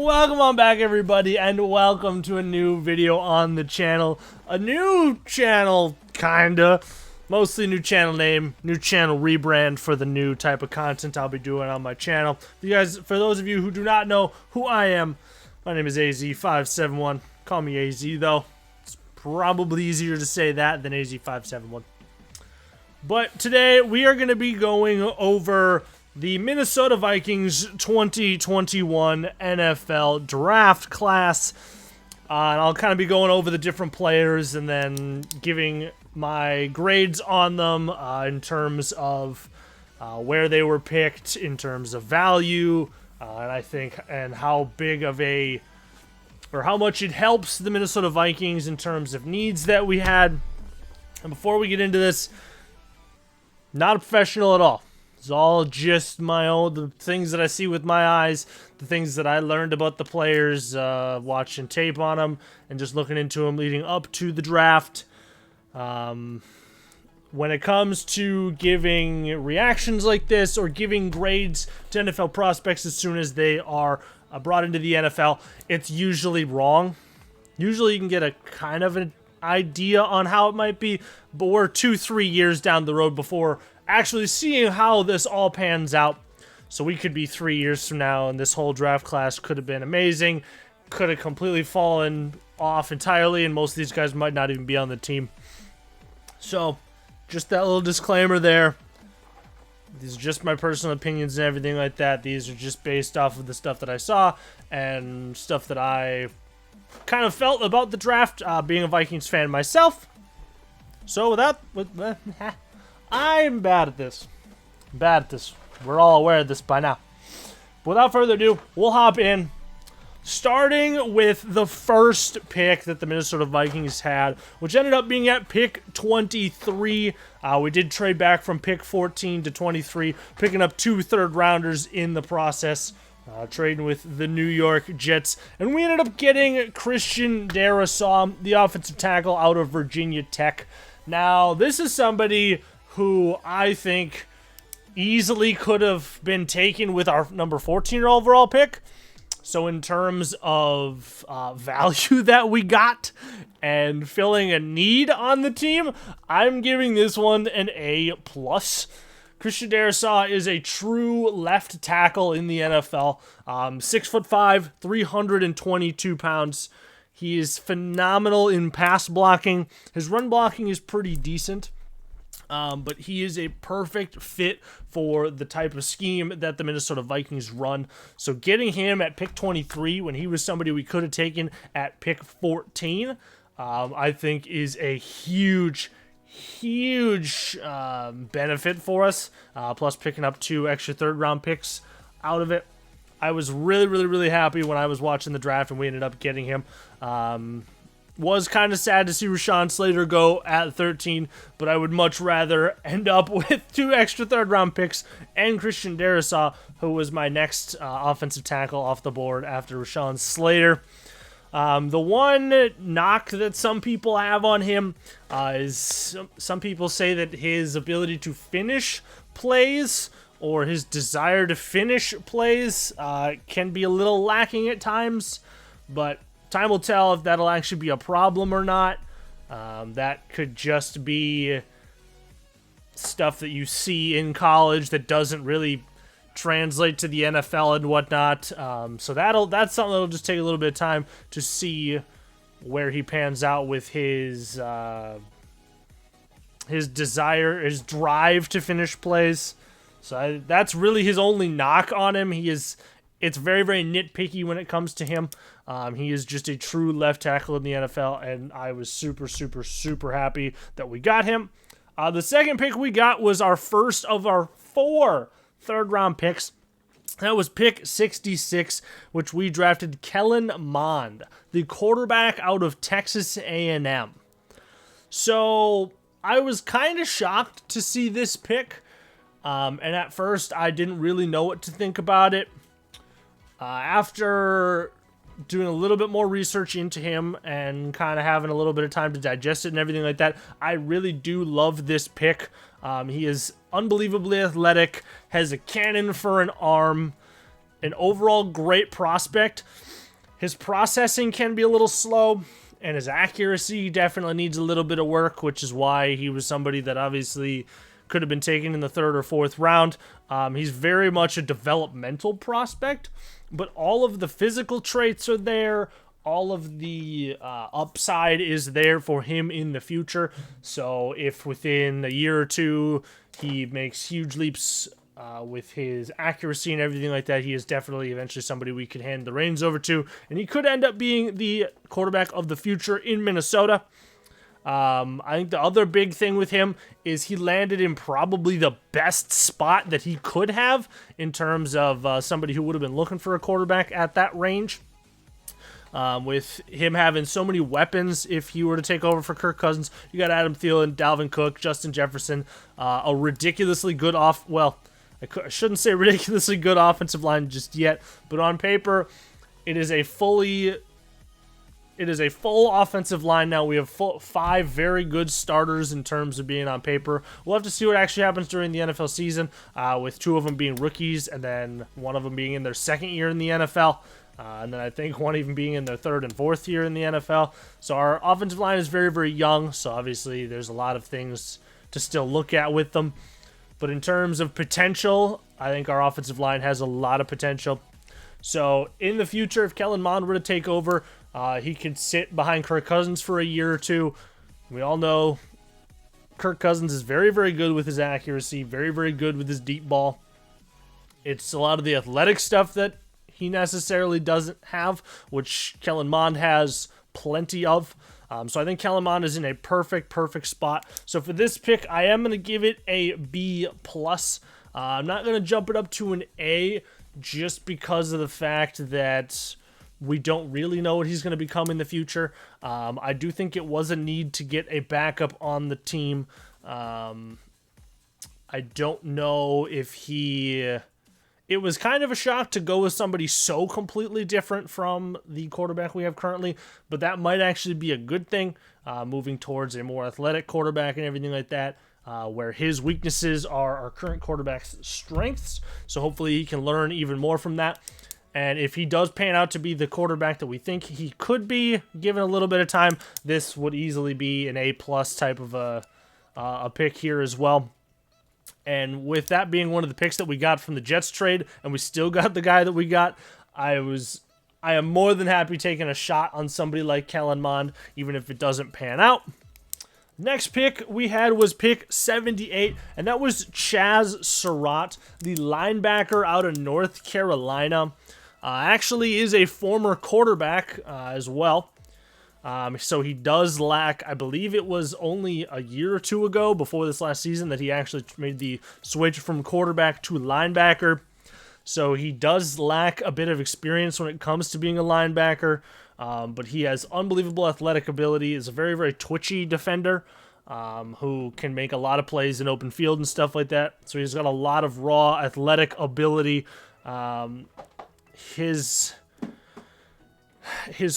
Welcome on back, everybody, and welcome to a new video on the channel. A new channel, kinda. Mostly new channel name, new channel rebrand for the new type of content I'll be doing on my channel. For those of you who do not know who I am, my name is AZ571. Call me AZ, though. It's probably easier to say that than AZ571. But today, we are going to be going over the Minnesota Vikings 2021 NFL Draft Class. And I'll kind of be going over the different players and then giving my grades on them in terms of where they were picked, in terms of value, and how big of a, or how much it helps the Minnesota Vikings in terms of needs that we had. And before we get into this, not a professional at all. It's all just my own, the things that I see with my eyes, the things that I learned about the players, watching tape on them, and just looking into them leading up to the draft. When it comes to giving reactions like this or giving grades to NFL prospects as soon as they are brought into the NFL, it's usually wrong. Usually you can get a kind of an idea on how it might be, but we're 2-3 years down the road before actually seeing how this all pans out. So we could be 3 years from now and this whole draft class could have been amazing, could have completely fallen off entirely, and most of these guys might not even be on the team. So just that little disclaimer there. These are just my personal opinions and everything like that. These are just based off of the stuff that I saw and stuff that I kind of felt about the draft, being a Vikings fan myself. So I'm bad at this. We're all aware of this by now. But without further ado, we'll hop in. Starting with the first pick that the Minnesota Vikings had, which ended up being at pick 23. We did trade back from pick 14 to 23, picking up 2 third-rounders in the process, trading with the New York Jets. And we ended up getting Christian Darrisaw, the offensive tackle out of Virginia Tech. Now, this is somebody who I think easily could have been taken with our number 14 overall pick. So in terms of value that we got and filling a need on the team, I'm giving this one an A+. Christian Darrisaw is a true left tackle in the NFL. 6'5", 322 pounds. He is phenomenal in pass blocking. His run blocking is pretty decent. But he is a perfect fit for the type of scheme that the Minnesota Vikings run. So getting him at pick 23 when he was somebody we could have taken at pick 14, I think is a huge benefit for us. Plus picking up 2 extra third-round picks out of it. I was really happy when I was watching the draft and we ended up getting him. Was kind of sad to see Rashawn Slater go at 13, but I would much rather end up with 2 extra third-round picks and Christian Darrisaw, who was my next offensive tackle off the board after Rashawn Slater. The one knock that some people have on him is some people say that his ability to finish plays or his desire to finish plays can be a little lacking at times, but time will tell if that'll actually be a problem or not. That could just be stuff that you see in college that doesn't really translate to the NFL and whatnot. So that's something that'll just take a little bit of time to see where he pans out with his desire, his drive to finish plays. So that's really his only knock on him. It's very nitpicky when it comes to him. He is just a true left tackle in the NFL, and I was super happy that we got him. The second pick we got was our first of our 4 third-round picks. That was pick 66, which we drafted Kellen Mond, the quarterback out of Texas A&M. So I was kind of shocked to see this pick, and at first I didn't really know what to think about it. After doing a little bit more research into him and kind of having a little bit of time to digest it and everything like that, I really do love this pick. He is unbelievably athletic, has a cannon for an arm, an overall great prospect. His processing can be a little slow, and his accuracy definitely needs a little bit of work, which is why he was somebody that obviously could have been taken in the 3rd or 4th round. He's very much a developmental prospect, but all of the physical traits are there. All of the upside is there for him in the future. So if within a year or two he makes huge leaps with his accuracy and everything like that, he is definitely eventually somebody we could hand the reins over to. And he could end up being the quarterback of the future in Minnesota. I think the other big thing with him is he landed in probably the best spot that he could have in terms of somebody who would have been looking for a quarterback at that range. With him having so many weapons, if he were to take over for Kirk Cousins, you got Adam Thielen, Dalvin Cook, Justin Jefferson, a ridiculously good I shouldn't say ridiculously good offensive line just yet, but on paper, it is a full offensive line now. We have 5 very good starters in terms of being on paper. We'll have to see what actually happens during the NFL season, with 2 of them being rookies and then 1 of them being in their 2nd year in the NFL. And then I think 1 even being in their 3rd and 4th year in the NFL. So our offensive line is very, very young. So obviously there's a lot of things to still look at with them. But in terms of potential, I think our offensive line has a lot of potential. So in the future, if Kellen Mond were to take over, he could sit behind Kirk Cousins for a year or 2. We all know Kirk Cousins is very, very good with his accuracy, very, very good with his deep ball. It's a lot of the athletic stuff that he necessarily doesn't have, which Kellen Mond has plenty of. So I think Kellen Mond is in a perfect spot. So for this pick, I am going to give it a B+. I'm not going to jump it up to an A just because of the fact that we don't really know what he's going to become in the future. I do think it was a need to get a backup on the team. I don't know if it was kind of a shock to go with somebody so completely different from the quarterback we have currently, but that might actually be a good thing, moving towards a more athletic quarterback and everything like that, where his weaknesses are our current quarterback's strengths. So hopefully he can learn even more from that. And if he does pan out to be the quarterback that we think he could be, given a little bit of time, this would easily be an A+ type of a pick here as well. And with that being one of the picks that we got from the Jets trade, and we still got the guy that we got, I am more than happy taking a shot on somebody like Kellen Mond, even if it doesn't pan out. Next pick we had was pick 78, and that was Chaz Surratt, the linebacker out of North Carolina. Actually is a former quarterback as well. So he does lack, I believe it was only a year or 2 ago before this last season that he actually made the switch from quarterback to linebacker. So he does lack a bit of experience when it comes to being a linebacker, but he has unbelievable athletic ability, is a very, very twitchy defender, who can make a lot of plays in open field and stuff like that. So he's got a lot of raw athletic ability. His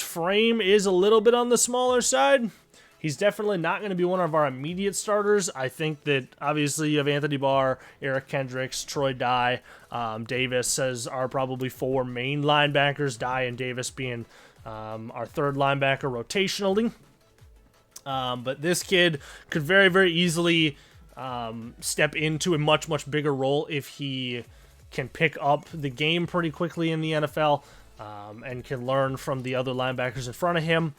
frame is a little bit on the smaller side. He's definitely not going to be one of our immediate starters. I think that obviously you have Anthony Barr, Eric Kendricks, Troy Dye, Davis as are probably 4 main linebackers, Dye and Davis being our 3rd linebacker rotationally. But this kid could very, very easily step into a much, much bigger role if he can pick up the game pretty quickly in the NFL. And can learn from the other linebackers in front of him.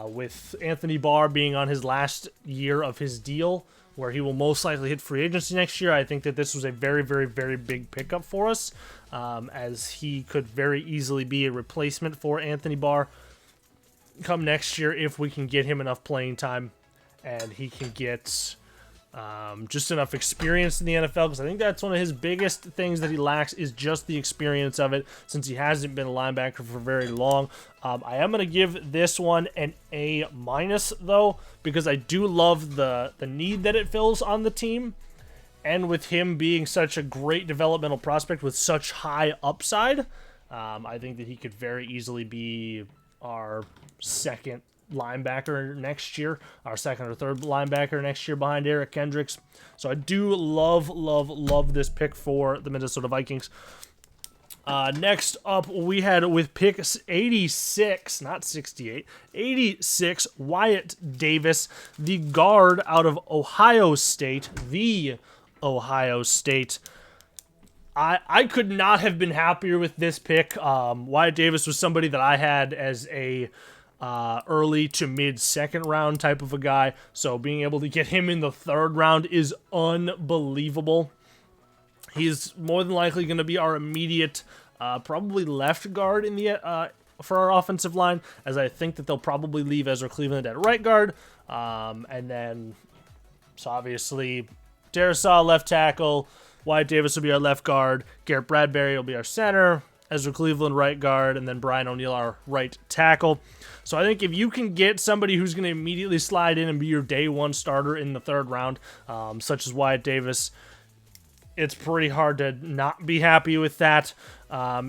With Anthony Barr being on his last year of his deal, where he will most likely hit free agency next year, I think that this was a very, very, very big pickup for us, as he could very easily be a replacement for Anthony Barr come next year if we can get him enough playing time and he can get just enough experience in the NFL, because I think that's one of his biggest things that he lacks is just the experience of it, since he hasn't been a linebacker for very long. I am going to give this one an A- though, because I do love the need that it fills on the team, and with him being such a great developmental prospect with such high upside, I think that he could very easily be our 2nd linebacker next year, our 2nd or 3rd linebacker next year behind Eric Kendricks. So I do love this pick for the Minnesota Vikings. Next up, we had with pick 86, not 68, 86, Wyatt Davis, the guard out of Ohio State, I could not have been happier with this pick. Wyatt Davis was somebody that I had as a early to mid second round type of a guy, so being able to get him in the third round is unbelievable. He's more than likely going to be our immediate, probably left guard in the for our offensive line, as I think that they'll probably leave Ezra Cleveland at right guard, and then so obviously Darrisaw left tackle, Wyatt Davis will be our left guard, Garrett Bradbury will be our center, Ezra Cleveland right guard, and then Brian O'Neill our right tackle. So I think if you can get somebody who's going to immediately slide in and be your day one starter in the third round, such as Wyatt Davis, it's pretty hard to not be happy with that.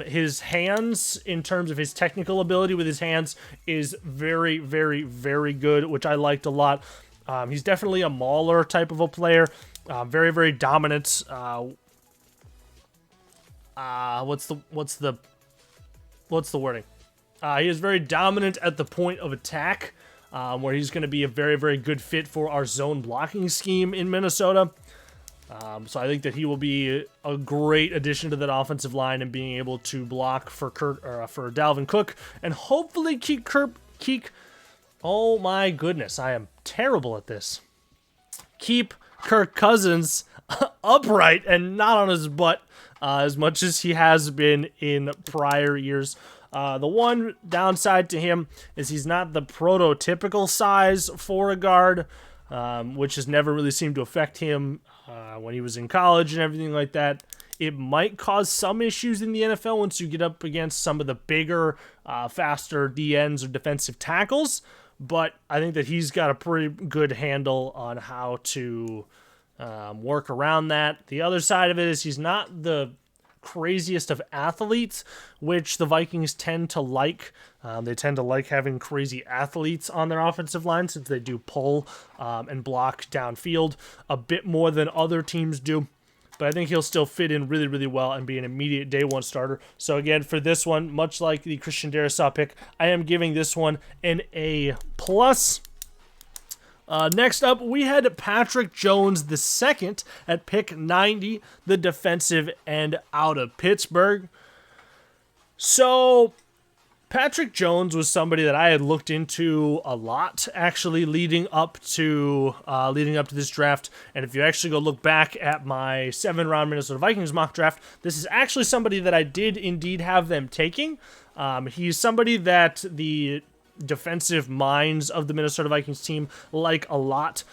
His hands, in terms of his technical ability with his hands, is very, very, very good, which I liked a lot. He's definitely a mauler type of a player. Very, very dominant. What's the wording? He is very dominant at the point of attack, where he's going to be a very, very good fit for our zone blocking scheme in Minnesota. So I think that he will be a great addition to that offensive line and being able to block for for Dalvin Cook and hopefully keep oh my goodness, I am terrible at this. Keep Kirk Cousins upright and not on his butt as much as he has been in prior years. The one downside to him is he's not the prototypical size for a guard, which has never really seemed to affect him when he was in college and everything like that. It might cause some issues in the NFL once you get up against some of the bigger, faster DNs or defensive tackles, but I think that he's got a pretty good handle on how to work around that. The other side of it is he's not the craziest of athletes, which the Vikings tend to like. They tend to like having crazy athletes on their offensive line since they do pull and block downfield a bit more than other teams do. But I think he'll still fit in really, really well and be an immediate day one starter. So again, for this one, much like the Christian Darrisaw pick, I am giving this one an A+. Next up, we had Patrick Jones II at pick 90, the defensive end out of Pittsburgh. So Patrick Jones was somebody that I had looked into a lot, actually, leading up to this draft. And if you actually go look back at my 7-round Minnesota Vikings mock draft, this is actually somebody that I did indeed have them taking. He's somebody that the defensive minds of the Minnesota Vikings team like a lot.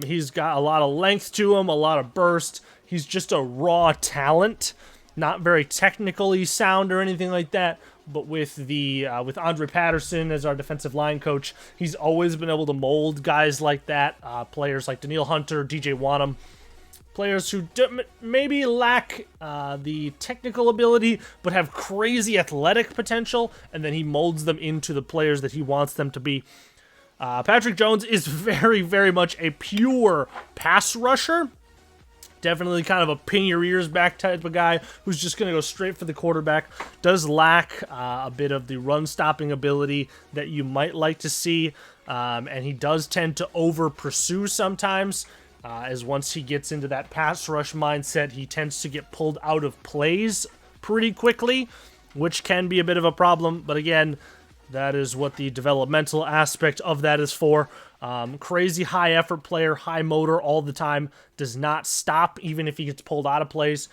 He's got a lot of length to him, a lot of burst. He's just a raw talent, not very technically sound or anything like that. But with Andre Patterson as our defensive line coach, he's always been able to mold guys like that. Players like Danielle Hunter, DJ Wanham, players who maybe lack the technical ability, but have crazy athletic potential, and then he molds them into the players that he wants them to be. Patrick Jones is very, very much a pure pass rusher. Definitely kind of a pin your ears back type of guy who's just going to go straight for the quarterback. Does lack a bit of the run stopping ability that you might like to see, and he does tend to over pursue sometimes. As once he gets into that pass rush mindset, he tends to get pulled out of plays pretty quickly, which can be a bit of a problem. But again, that is what the developmental aspect of that is for. Crazy high effort player, high motor all the time, does not stop even if he gets pulled out of plays.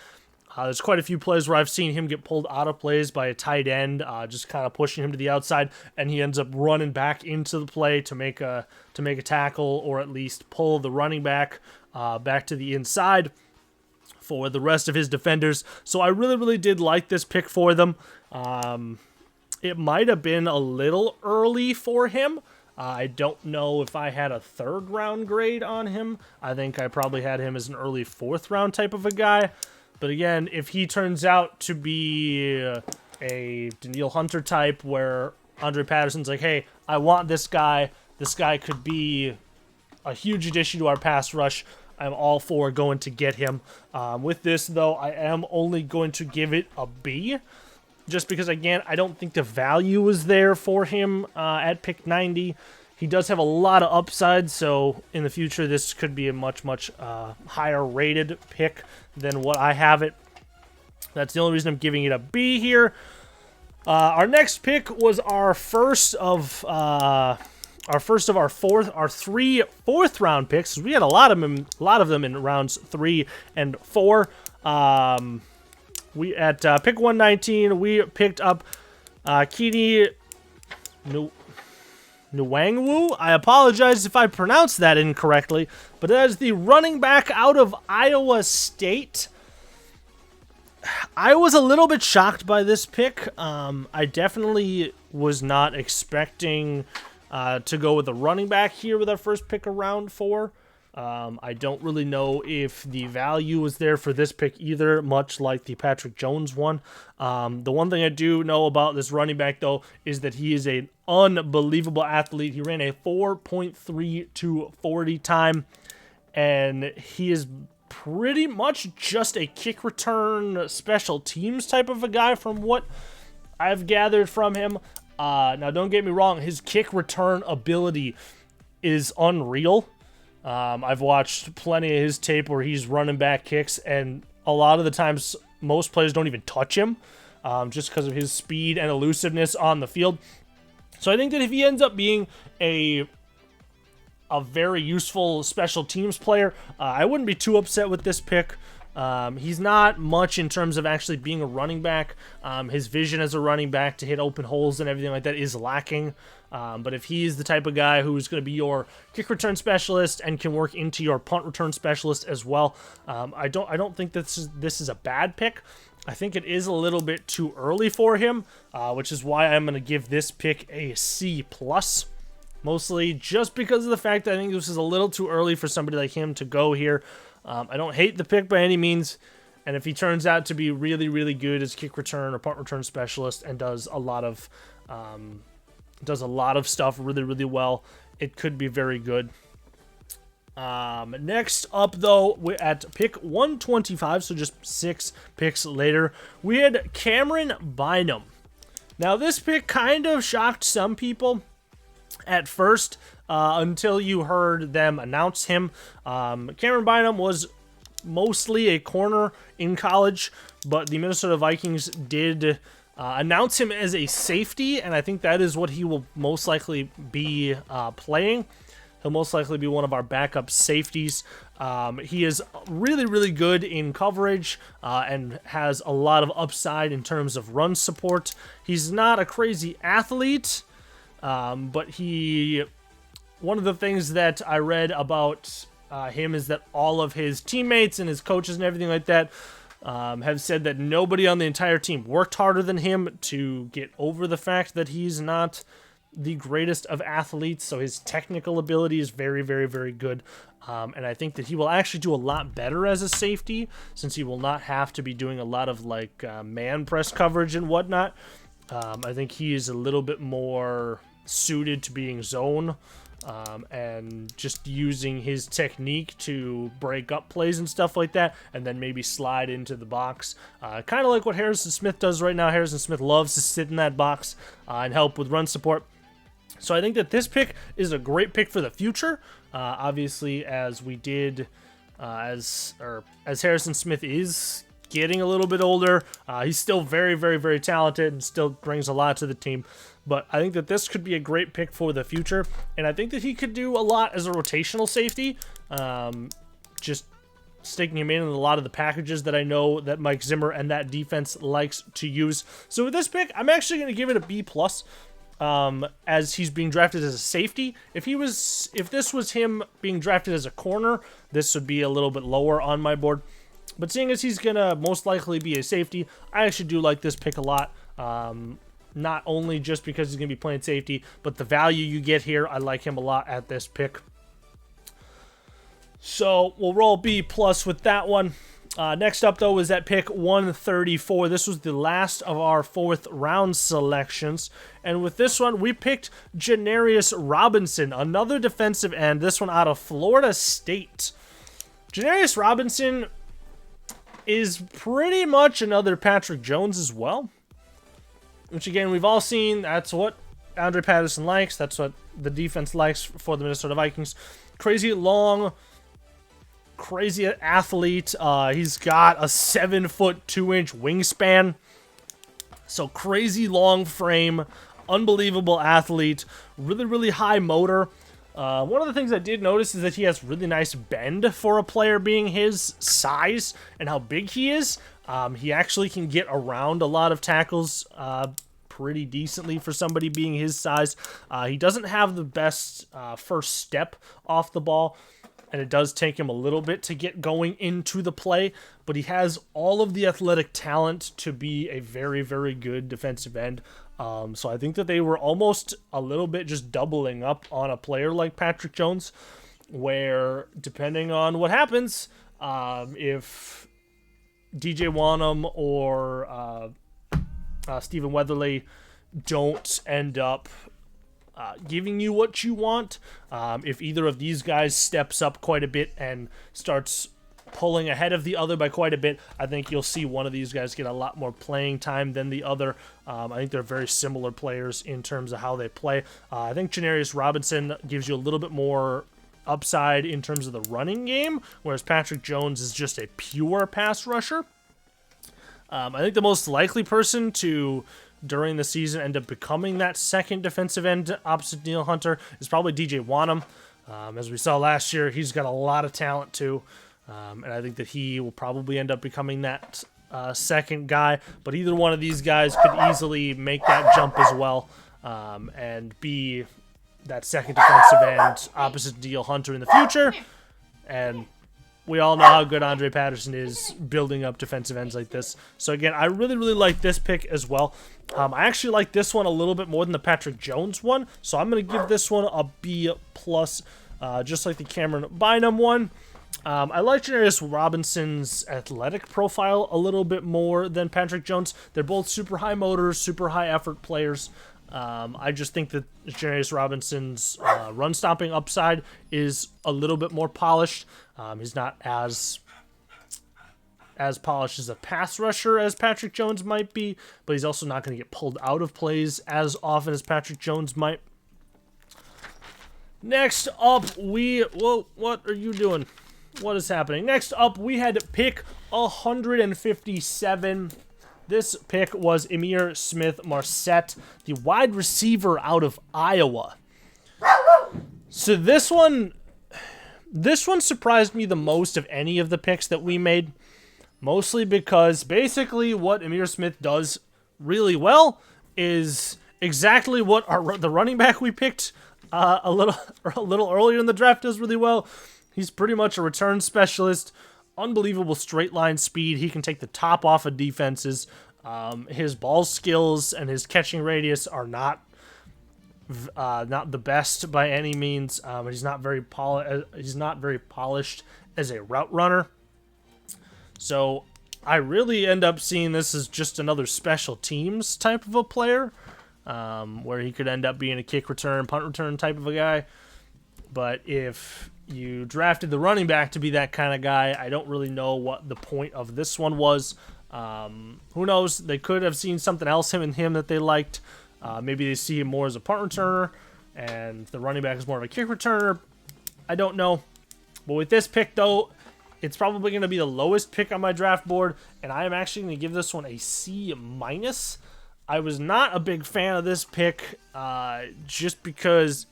There's quite a few plays where I've seen him get pulled out of plays by a tight end, just kind of pushing him to the outside, and he ends up running back into the play to make a tackle, or at least pull the running back back to the inside for the rest of his defenders. So I really, really did like this pick for them. It might have been a little early for him. I don't know if I had a 3rd round grade on him. I think I probably had him as an early 4th round type of a guy. But again, if he turns out to be a Danielle Hunter type where Andre Patterson's like, hey, I want this guy could be a huge addition to our pass rush, I'm all for going to get him. With this, though, I am only going to give it a B. Just because, again, I don't think the value is there for him at pick 90. He does have a lot of upside, so in the future, this could be a much, much higher rated pick than what I have it. That's the only reason I'm giving it a B here. Our next pick was our first of our three fourth round picks. We had a lot of them in rounds 3 and 4. We at pick 119, we picked up Kini Nwangwu. I apologize if I pronounced that incorrectly, but that is the running back out of Iowa State. I was a little bit shocked by this pick. I definitely was not expecting to go with a running back here with our first pick of round 4. I don't really know if the value was there for this pick either, much like the Patrick Jones one. The one thing I do know about this running back, though, is that he is an unbelievable athlete. He ran a 4.32 40 time, and he is pretty much just a kick return special teams type of a guy from what I've gathered from him. Now, don't get me wrong, his kick return ability is unreal. I've watched plenty of his tape where he's running back kicks, and a lot of the times most players don't even touch him just because of his speed and elusiveness on the field. So I think that if he ends up being a very useful special teams player, I wouldn't be too upset with this pick. He's not much in terms of actually being a running back. His vision as a running back to hit open holes and everything like that is lacking. But if he's the type of guy who's going to be your kick return specialist and can work into your punt return specialist as well, I don't think this is a bad pick. I think it is a little bit too early for him, which is why I'm going to give this pick a C+. Mostly just because of the fact that I think this is a little too early for somebody like him to go here. I don't hate the pick by any means, and if he turns out to be really, really good as kick return or punt return specialist and does a lot of stuff really, really well, it could be very good. Next up, though, we're at pick 125, so just 6 picks later, we had Cameron Bynum. Now, this pick kind of shocked some people at first, until you heard them announce him. Cameron Bynum was mostly a corner in college, but the Minnesota Vikings did announce him as a safety, and I think that is what he will most likely be playing. He'll most likely be one of our backup safeties. He is really, really good in coverage and has a lot of upside in terms of run support. He's not a crazy athlete, but one of the things that I read about him is that all of his teammates and his coaches and everything like that have said that nobody on the entire team worked harder than him to get over the fact that he's not the greatest of athletes. So his technical ability is very, very, very good. And I think that he will actually do a lot better as a safety, since he will not have to be doing a lot of man press coverage and whatnot. I think he is a little bit more suited to being zone and just using his technique to break up plays and stuff like that, and then maybe slide into the box. Kind of like what Harrison Smith does right now. Harrison Smith loves to sit in that box and help with run support. So I think that this pick is a great pick for the future. Obviously, as we did, as Harrison Smith is getting a little bit older, he's still very, very, very talented and still brings a lot to the team. But I think that this could be a great pick for the future, and I think that he could do a lot as a rotational safety, just sticking him in a lot of the packages that I know that Mike Zimmer and that defense likes to use. So with this pick, I'm actually going to give it a B+, as he's being drafted as a safety. If this was him being drafted as a corner, this would be a little bit lower on my board. But seeing as he's going to most likely be a safety, I actually do like this pick a lot. Not only just because he's going to be playing safety, but the value you get here, I like him a lot at this pick. So we'll roll B+ with that one. Next up, though, is at pick 134. This was the last of our 4th round selections. And with this one, we picked Janarius Robinson, another defensive end, this one out of Florida State. Janarius Robinson is pretty much another Patrick Jones as well. Which, again, we've all seen. That's what Andre Patterson likes. That's what the defense likes for the Minnesota Vikings. Crazy long, crazy athlete. He's got a 7'2" wingspan. So crazy long frame. Unbelievable athlete. Really, really high motor. One of the things I did notice is that he has really nice bend for a player being his size and how big he is. He actually can get around a lot of tackles pretty decently for somebody being his size. He doesn't have the best first step off the ball, and it does take him a little bit to get going into the play, but he has all of the athletic talent to be a very, very good defensive end. So I think that they were almost a little bit just doubling up on a player like Patrick Jones, where depending on what happens, if DJ Wanham or Stephen Weatherly don't end up giving you what you want, if either of these guys steps up quite a bit and starts pulling ahead of the other by quite a bit, I think you'll see one of these guys get a lot more playing time than the other. I think they're very similar players in terms of how they play. I think Janarius Robinson gives you a little bit more upside in terms of the running game, whereas Patrick Jones is just a pure pass rusher. I think the most likely person to, during the season, end up becoming that second defensive end opposite Neil Hunter is probably DJ Wanham. As we saw last year, he's got a lot of talent too. And I think that he will probably end up becoming that second guy. But either one of these guys could easily make that jump as well and be that second defensive end opposite Neil Hunter in the future. And we all know how good Andre Patterson is building up defensive ends like this. So again, I really, really like this pick as well. I actually like this one a little bit more than the Patrick Jones one. So I'm going to give this one a B+, just like the Cameron Bynum one. I like Janarius Robinson's athletic profile a little bit more than Patrick Jones. They're both super high motors, super high effort players. I just think that Janarius Robinson's run stopping upside is a little bit more polished. He's not as polished as a pass rusher as Patrick Jones might be, but he's also not going to get pulled out of plays as often as Patrick Jones might. Next up, whoa, what are you doing? What is happening? Next up, we had pick 157. This pick was Ihmir Smith-Marsette, the wide receiver out of Iowa. So this one surprised me the most of any of the picks that we made, mostly because basically what Ihmir Smith does really well is exactly what the running back we picked a little earlier in the draft does really well. He's pretty much a return specialist, unbelievable straight line speed. He can take the top off of defenses. His ball skills and his catching radius are not the best by any means. He's not very polished as a route runner. So I really end up seeing this as just another special teams type of a player, where he could end up being a kick return, punt return type of a guy. But if you drafted the running back to be that kind of guy, I don't really know what the point of this one was. Who knows? They could have seen something else in him that they liked. Maybe they see him more as a punt returner, and the running back is more of a kick returner. I don't know. But with this pick, though, it's probably going to be the lowest pick on my draft board, and I am actually going to give this one a C-. I was not a big fan of this pick, just because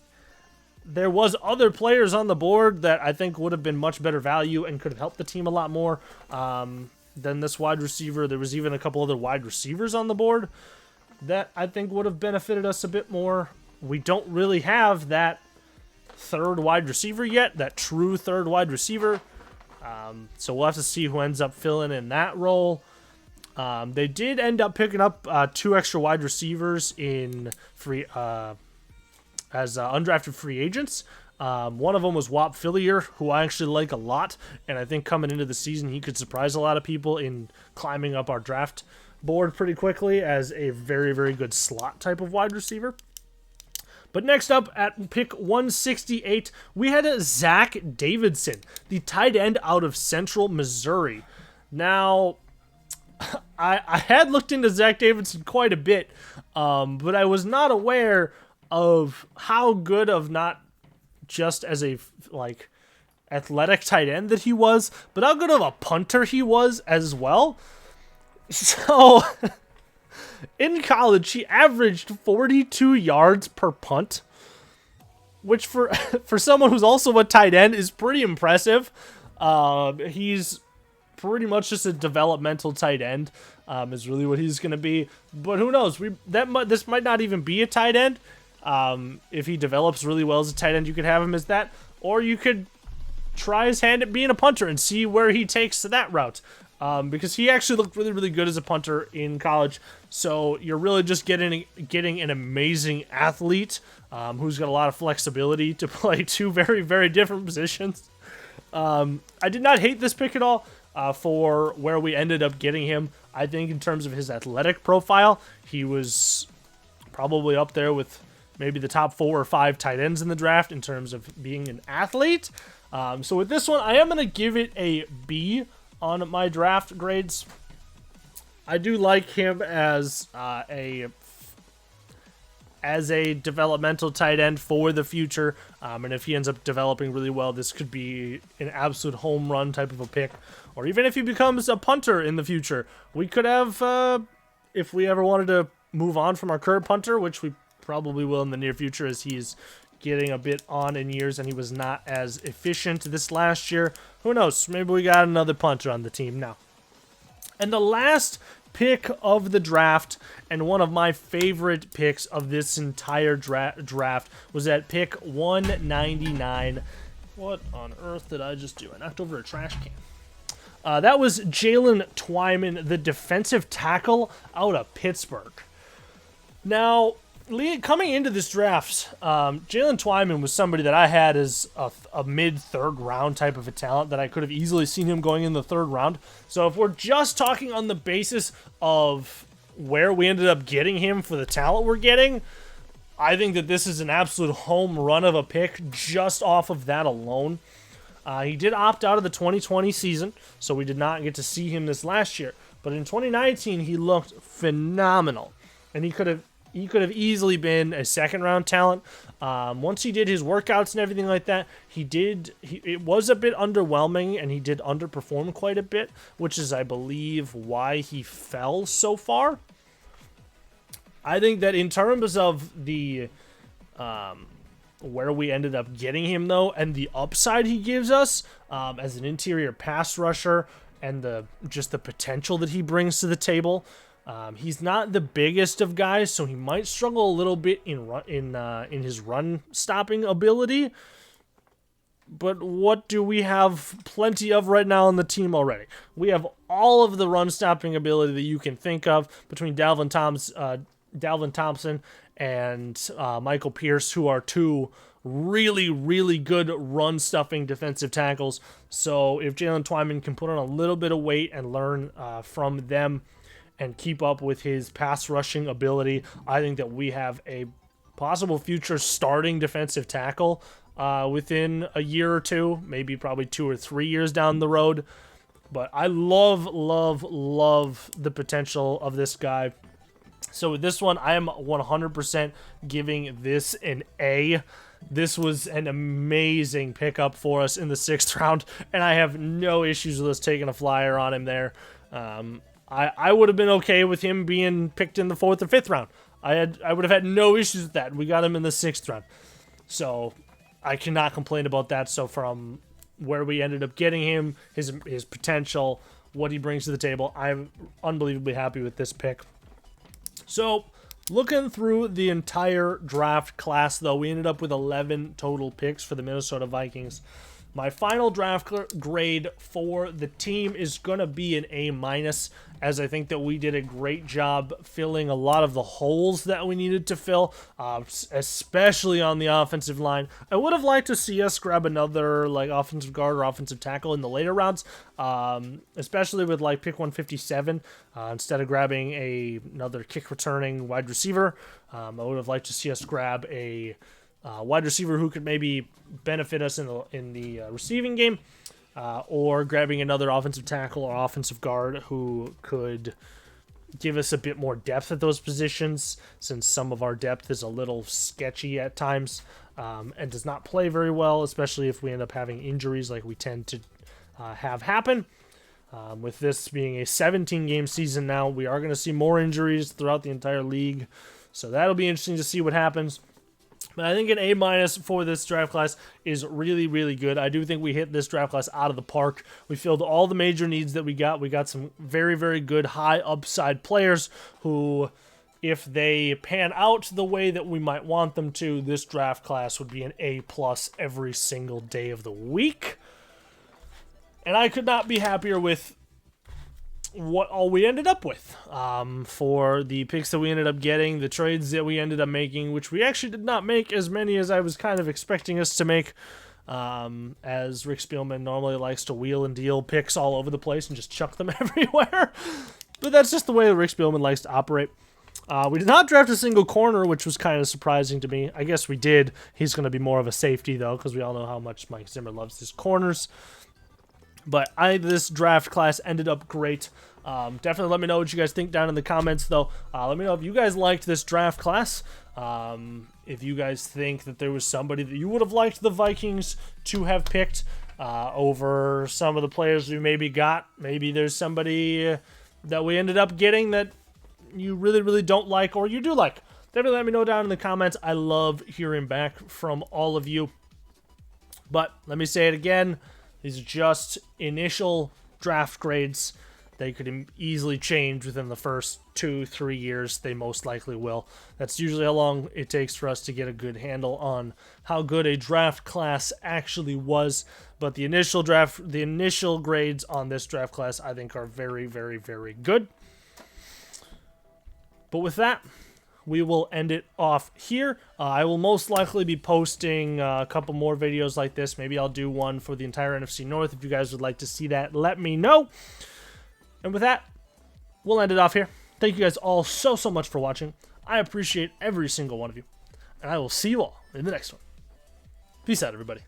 there was other players on the board that I think would have been much better value and could have helped the team a lot more than this wide receiver. There was even a couple other wide receivers on the board that I think would have benefited us a bit more. We don't really have that third wide receiver yet, that true third wide receiver. So we'll have to see who ends up filling in that role. They did end up picking up 2 extra wide receivers in as undrafted free agents. One of them was Whop Phillier, who I actually like a lot, and I think coming into the season he could surprise a lot of people in climbing up our draft board pretty quickly as a very, very good slot type of wide receiver. But next up at pick 168, we had a Zach Davidson, the tight end out of Central Missouri. Now, I had looked into Zach Davidson quite a bit, but I was not aware of how good of not just as a athletic tight end that he was, but how good of a punter he was as well. So, in college, he averaged 42 yards per punt, which for someone who's also a tight end is pretty impressive. He's pretty much just a developmental tight end, is really what he's going to be. But who knows? This might not even be a tight end. If he develops really well as a tight end, you could have him as that, or you could try his hand at being a punter and see where he takes that route. Because he actually looked really, really good as a punter in college. So you're really just getting an amazing athlete who's got a lot of flexibility to play two very, very different positions. I did not hate this pick at all for where we ended up getting him. I think in terms of his athletic profile, he was probably up there with maybe the top 4 or 5 tight ends in the draft in terms of being an athlete. So with this one, I am going to give it a B on my draft grades. I do like him as a developmental tight end for the future, and if he ends up developing really well, this could be an absolute home run type of a pick. Or even if he becomes a punter in the future, we could have, if we ever wanted to move on from our current punter, which we probably will in the near future as he's getting a bit on in years and he was not as efficient this last year. Who knows? Maybe we got another punter on the team now. And the last pick of the draft, and one of my favorite picks of this entire draft, was at pick 199. What on earth did I just do? I knocked over a trash can. That was Jalen Twyman, the defensive tackle out of Pittsburgh. Now, coming into this draft, Jalen Twyman was somebody that I had as a mid-third round type of a talent that I could have easily seen him going in the 3rd round. So if we're just talking on the basis of where we ended up getting him for the talent we're getting, I think that this is an absolute home run of a pick just off of that alone. He did opt out of the 2020 season, so we did not get to see him this last year. But in 2019, he looked phenomenal, and he could have easily been a 2nd-round talent. Once he did his workouts and everything like that, it was a bit underwhelming, and he did underperform quite a bit, which is, I believe, why he fell so far. I think that in terms of the where we ended up getting him, though, and the upside he gives us as an interior pass rusher and just the potential that he brings to the table, he's not the biggest of guys, so he might struggle a little bit in his run stopping ability. But what do we have plenty of right now on the team already? We have all of the run stopping ability that you can think of between Dalvin Thompson and Michael Pierce, who are 2 really, really good run stuffing defensive tackles. So if Jalen Twyman can put on a little bit of weight and learn from them and keep up with his pass rushing ability, I think that we have a possible future starting defensive tackle within a year or 2, maybe probably 2 or 3 years down the road. But I love the potential of this guy. So with this one, I am 100% giving this an A. This was an amazing pickup for us in the 6th round, and I have no issues with us taking a flyer on him there. I would have been okay with him being picked in the 4th or 5th round. I would have had no issues with that. We got him in the 6th round. So I cannot complain about that. So from where we ended up getting him, his potential, what he brings to the table, I'm unbelievably happy with this pick. So looking through the entire draft class, though, we ended up with 11 total picks for the Minnesota Vikings. My final draft grade for the team is going to be an A-, as I think that we did a great job filling a lot of the holes that we needed to fill, especially on the offensive line. I would have liked to see us grab another like offensive guard or offensive tackle in the later rounds, especially with like pick 157, instead of grabbing another kick returning wide receiver. I would have liked to see us grab a wide receiver who could maybe benefit us in the receiving game, or grabbing another offensive tackle or offensive guard who could give us a bit more depth at those positions, since some of our depth is a little sketchy at times, and does not play very well, especially if we end up having injuries like we tend to have happen. With this being a 17-game season now, we are going to see more injuries throughout the entire league, so that'll be interesting to see what happens. But I think an A- for this draft class is really, really good. I do think we hit this draft class out of the park. We filled all the major needs that we got. We got some very, very good high upside players who, if they pan out the way that we might want them to, this draft class would be an A+ every single day of the week. And I could not be happier with what all we ended up with, for the picks that we ended up getting, the trades that we ended up making, which we actually did not make as many as I was kind of expecting us to make, as Rick Spielman normally likes to wheel and deal picks all over the place and just chuck them everywhere. But that's just the way that Rick Spielman likes to operate. We did not draft a single corner, which was kind of surprising to me. I guess we did. He's going to be more of a safety, though, because we all know how much Mike Zimmer loves his corners. But this draft class ended up great. Definitely let me know what you guys think down in the comments, though. Let me know if you guys liked this draft class. If you guys think that there was somebody that you would have liked the Vikings to have picked over some of the players we maybe got. Maybe there's somebody that we ended up getting that you really, really don't like or you do like. Definitely let me know down in the comments. I love hearing back from all of you. But let me say it again. These are just initial draft grades. They could easily change within the first 2-3 years. They most likely will. That's usually how long it takes for us to get a good handle on how good a draft class actually was. But the initial grades on this draft class, I think, are very, very, very good. But with that, we will end it off here. I will most likely be posting a couple more videos like this. Maybe I'll do one for the entire NFC North. If you guys would like to see that, let me know. And with that, we'll end it off here. Thank you guys all so much for watching. I appreciate every single one of you. And I will see you all in the next one. Peace out, everybody.